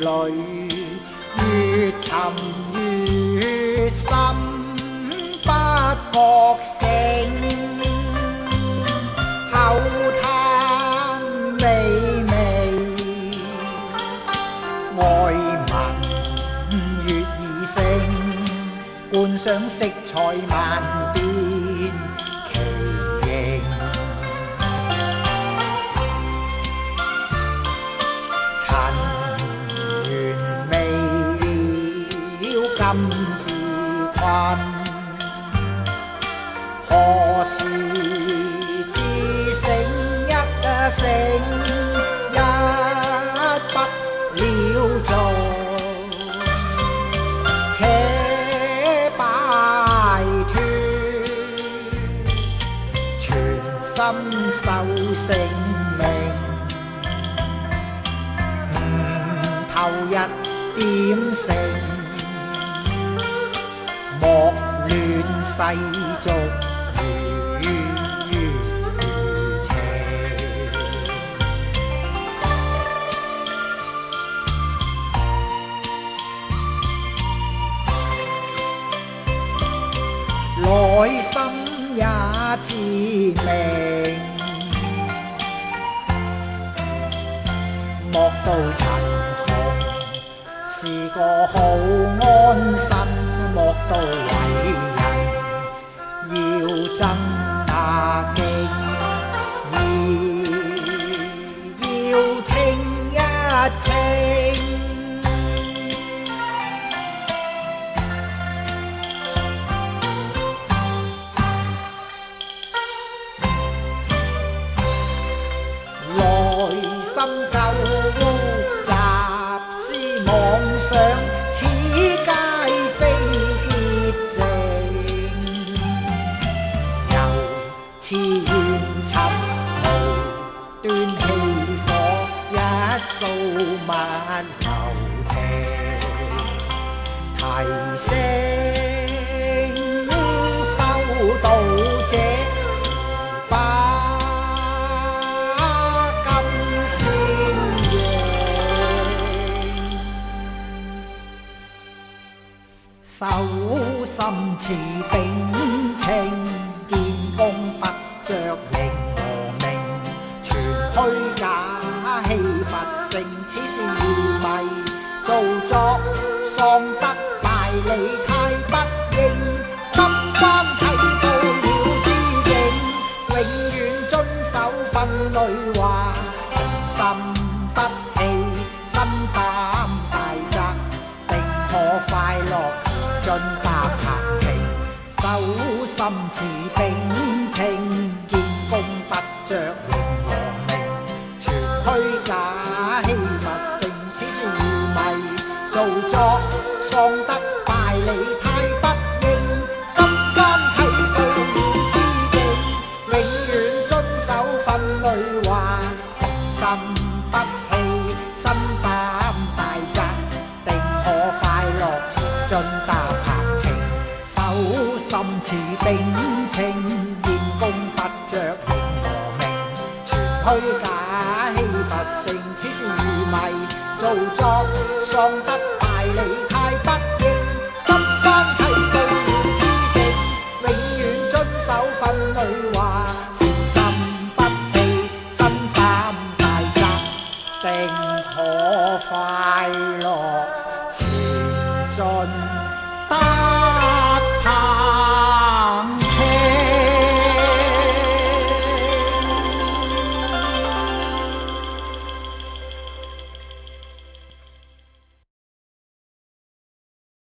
淚，越沉越深，不覺醒，口嘆微微，愛文月兒聲，觀賞色彩萬變奇形。今自困，何時至醒一醒，一不了做，且擺脱，全心受性命，頭一點成。莫亂世俗如邪，內心也自明，莫道塵窮是個好安身，莫道為人要爭那經，要清一清。內心舊雜思妄想，此皆非潔淨，由此怨沉無端起火，一掃物流邪，提醒修道者不手心持秉情，見功不着形和名，全虛假欺佛性，此是愚迷造作，喪得大利太不應，急翻睇到了知境，永遠遵守分類話，誠心不棄，心膽大責，定可快樂盡搭行程，手心持秉情，見功不着形和名，全虛假欺佛性，此是愚迷造作，喪得大利太不應，急翻睇到了知境，永遠遵守分類話，誠心不棄，心膽大責，定可快樂盡搭行程，手心持秉情，見功不着形和名，全虛假欺佛性，此是愚迷造作，喪得